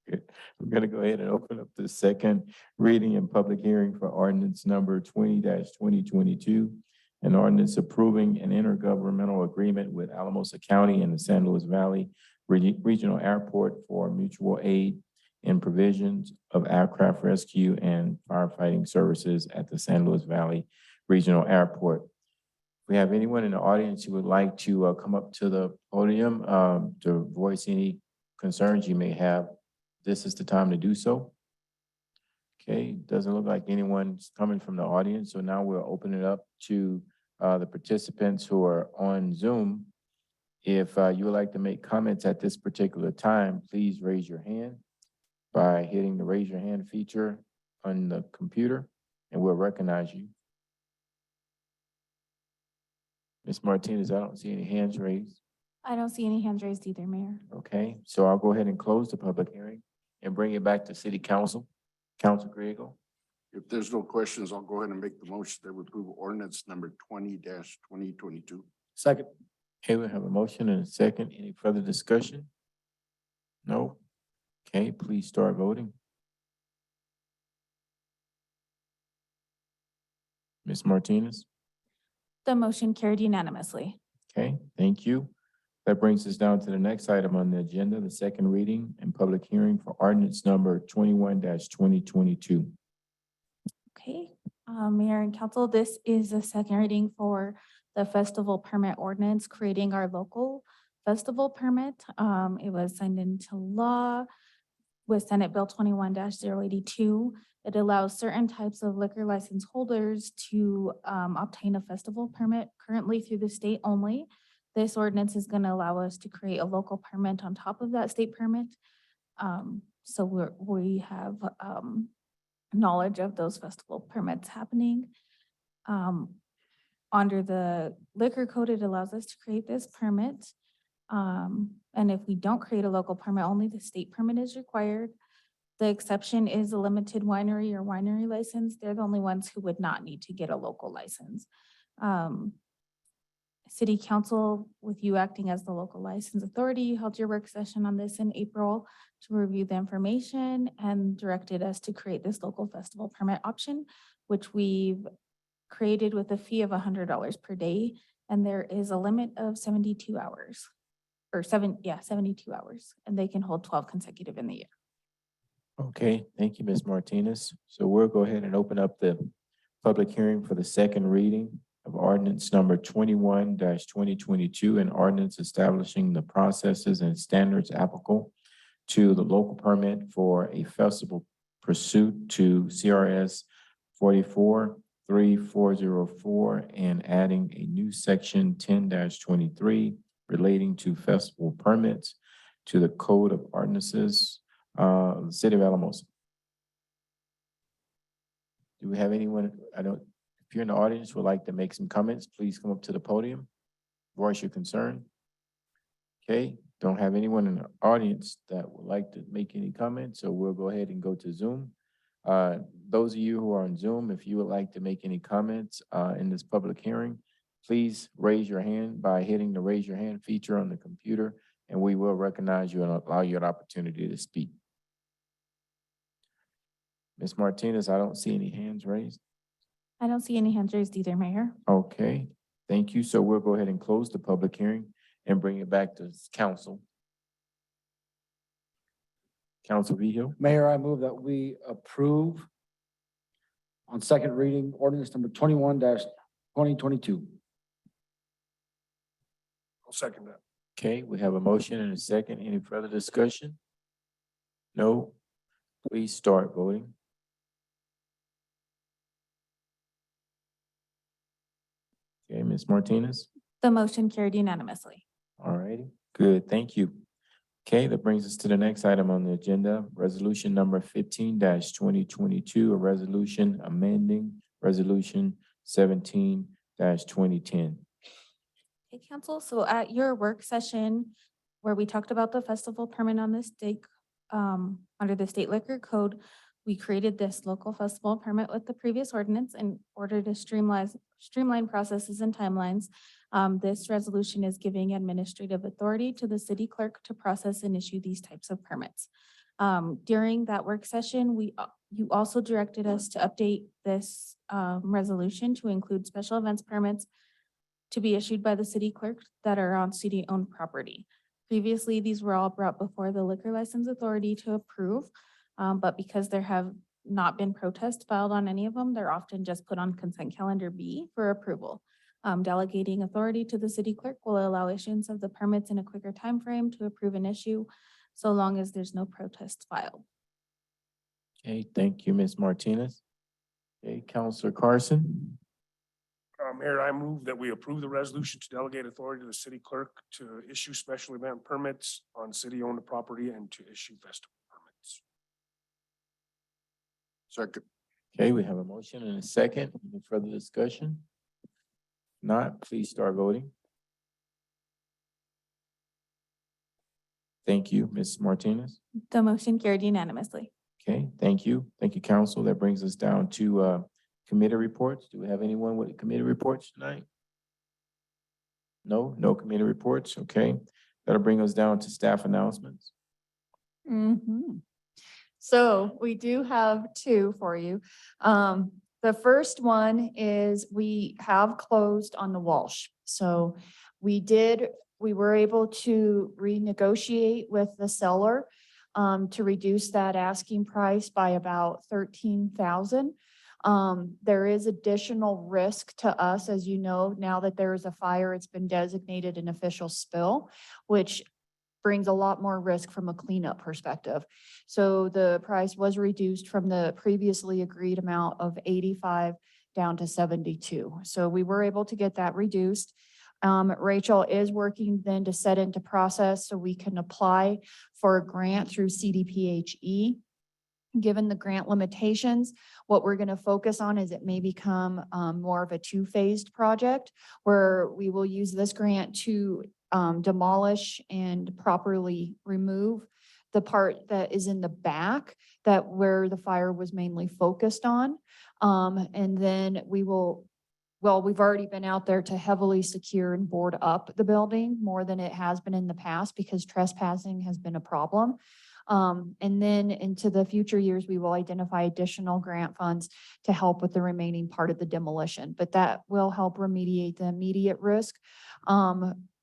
good. I'm gonna go ahead and open up the second reading and public hearing for ordinance number 20-2022. An ordinance approving an intergovernmental agreement with Alamosa County and the San Luis Valley Regional Airport for mutual aid and provisions of aircraft rescue and firefighting services at the San Luis Valley Regional Airport. We have anyone in the audience who would like to come up to the podium to voice any concerns you may have. This is the time to do so. Okay, doesn't look like anyone's coming from the audience, so now we'll open it up to the participants who are on Zoom. If you would like to make comments at this particular time, please raise your hand by hitting the raise your hand feature on the computer, and we'll recognize you. Ms. Martinez, I don't see any hands raised. I don't see any hands raised either, Mayor. Okay, so I'll go ahead and close the public hearing and bring it back to City Council. Council Griego. If there's no questions, I'll go ahead and make the motion that we approve ordinance number 20-2022. Second. Okay, we have a motion and a second. Any further discussion? No? Okay, please start voting. Ms. Martinez? The motion carried unanimously. Okay, thank you. That brings us down to the next item on the agenda, the second reading and public hearing for ordinance number 21-2022. Okay, Mayor and Council, this is the second reading for the festival permit ordinance, creating our local festival permit. It was signed into law with Senate Bill 21-082. It allows certain types of liquor license holders to obtain a festival permit currently through the state only. This ordinance is going to allow us to create a local permit on top of that state permit. So we have knowledge of those festival permits happening. Under the liquor code, it allows us to create this permit. And if we don't create a local permit, only the state permit is required. The exception is a limited winery or winery license. They're the only ones who would not need to get a local license. City Council, with you acting as the local license authority, held your work session on this in April to review the information and directed us to create this local festival permit option, which we've created with a fee of $100 per day. And there is a limit of 72 hours or 72 hours, and they can hold 12 consecutive in the year. Okay, thank you, Ms. Martinez. So we'll go ahead and open up the public hearing for the second reading of ordinance number 21-2022, an ordinance establishing the processes and standards applicable to the local permit for a festival pursuant to CRS 44-3404 and adding a new section 10-23 relating to festival permits to the Code of Ordinances of the City of Alamosa. Do we have anyone, if you're in the audience, would like to make some comments, please come up to the podium, voice your concern. Okay, don't have anyone in the audience that would like to make any comments, so we'll go ahead and go to Zoom. Those of you who are on Zoom, if you would like to make any comments in this public hearing, please raise your hand by hitting the raise your hand feature on the computer, and we will recognize you and allow you an opportunity to speak. Ms. Martinez, I don't see any hands raised. I don't see any hands raised either, Mayor. Okay, thank you. So we'll go ahead and close the public hearing and bring it back to council. Council Vehil. Mayor, I move that we approve on second reading ordinance number 21-2022. I'll second that. Okay, we have a motion and a second. Any further discussion? No? Please start voting. Okay, Ms. Martinez. The motion carried unanimously. All righty, good, thank you. Okay, that brings us to the next item on the agenda, resolution number 15-2022, a resolution amending resolution 17-2010. Okay, council, so at your work session where we talked about the festival permit on the state, under the state liquor code, we created this local festival permit with the previous ordinance in order to streamline processes and timelines. This resolution is giving administrative authority to the city clerk to process and issue these types of permits. During that work session, you also directed us to update this resolution to include special events permits to be issued by the city clerk that are on city-owned property. Previously, these were all brought before the liquor license authority to approve, but because there have not been protests filed on any of them, they're often just put on consent calendar B for approval. Delegating authority to the city clerk will allow issuance of the permits in a quicker timeframe to approve an issue, so long as there's no protest filed. Okay, thank you, Ms. Martinez. Okay, Counselor Carson. Mayor, I move that we approve the resolution to delegate authority to the city clerk to issue special event permits on city-owned property and to issue festival permits. Second. Okay, we have a motion and a second. Any further discussion? Not, please start voting. Thank you, Ms. Martinez. The motion carried unanimously. Okay, thank you. Thank you, council. That brings us down to committee reports. Do we have anyone with committee reports tonight? No, no committee reports. Okay, that'll bring us down to staff announcements. So we do have two for you. The first one is we have closed on the Walsh. So we were able to renegotiate with the seller to reduce that asking price by about 13,000. There is additional risk to us, as you know, now that there is a fire, it's been designated an official spill, which brings a lot more risk from a cleanup perspective. So the price was reduced from the previously agreed amount of 85 down to 72. So we were able to get that reduced. Rachel is working then to set into process so we can apply for a grant through CDPHE. Given the grant limitations, what we're going to focus on is it may become more of a two-phased project where we will use this grant to demolish and properly remove the part that is in the back that where the fire was mainly focused on. And then we've already been out there to heavily secure and board up the building more than it has been in the past because trespassing has been a problem. And then into the future years, we will identify additional grant funds to help with the remaining part of the demolition, but that will help remediate the immediate risk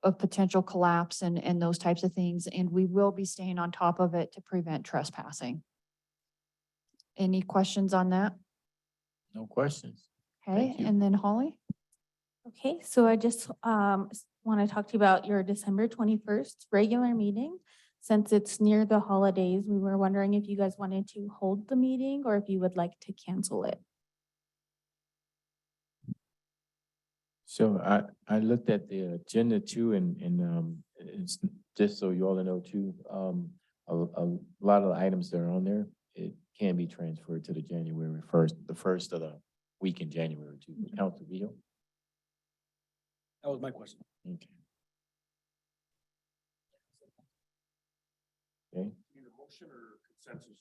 of potential collapse and those types of things. And we will be staying on top of it to prevent trespassing. Any questions on that? No questions. Okay, Thank you. and then Holly? Okay, so I just want to talk to you about your December 21st regular meeting. Since it's near the holidays, we were wondering if you guys wanted to hold the meeting or if you would like to cancel it. So I looked at the agenda too, and it's just so you all know too, a lot of the items that are on there, it can be transferred to the January 1st, the first of the week in January too. Council Vito? That was my question. Okay. Okay, Need a motion or consensus?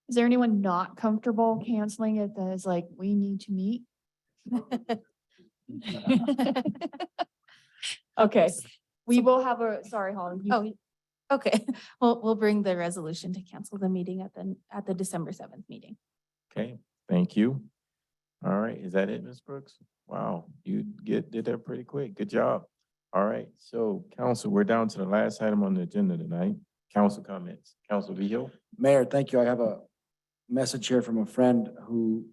Is there anyone not comfortable canceling it that is like, we need to meet? Okay, we will have sorry, Holly. Oh, okay. We'll bring the resolution to cancel the meeting at the December 7th meeting. okay, thank you. All right, is that it, Ms. Brooks? Wow, you did that pretty quick. Good job. All right, so council, we're down to the last item on the agenda tonight. Council comments. Council Vito? Mayor, thank you. I have a message here from a friend who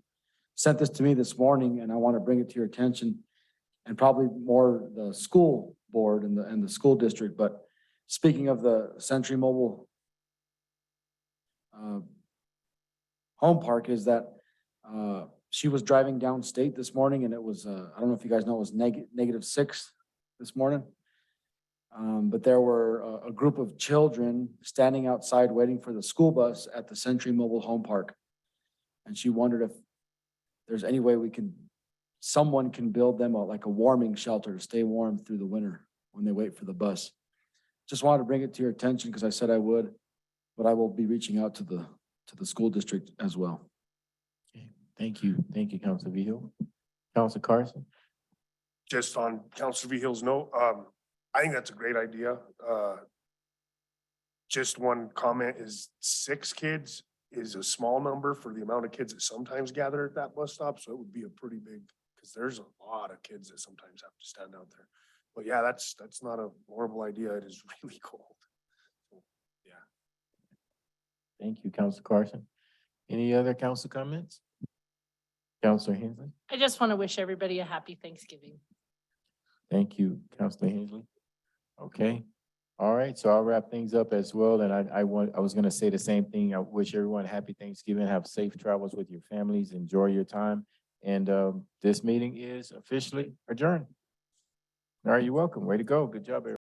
sent this to me this morning, and I want to bring it to your attention. And probably more the school board and the school district, but speaking of the Century Mobile home park, is that she was driving downstate this morning, and it was, I don't know if you guys know, it was -6 this morning. But there were a group of children standing outside waiting for the school bus at the Century Mobile Home Park. And she wondered if there's any way someone can build them like a warming shelter to stay warm through the winter when they wait for the bus. Just wanted to bring it to your attention because I said I would, but I will be reaching out to the school district as well. Okay, thank you. Thank you, Council Vito. Council Carson? Just on Councilor Vihil's note, I think that's a great idea. Just one comment is 6 kids is a small number for the amount of kids that sometimes gather at that bus stop, so it would be a pretty big, because there's a lot of kids that sometimes have to stand out there. But yeah, that's not a horrible idea. It is really cold. Yeah. Thank you, Council Carson. Any other council comments? Councilor Hensley? I just want to wish everybody a happy Thanksgiving. Thank you, Councilor Hensley. Okay, all right, so I'll wrap things up as well, and I was gonna say the same thing. I wish everyone happy Thanksgiving, have safe travels with your families, enjoy your time, and this meeting is officially adjourned. All right, you're welcome. Way to go. Good job, everyone.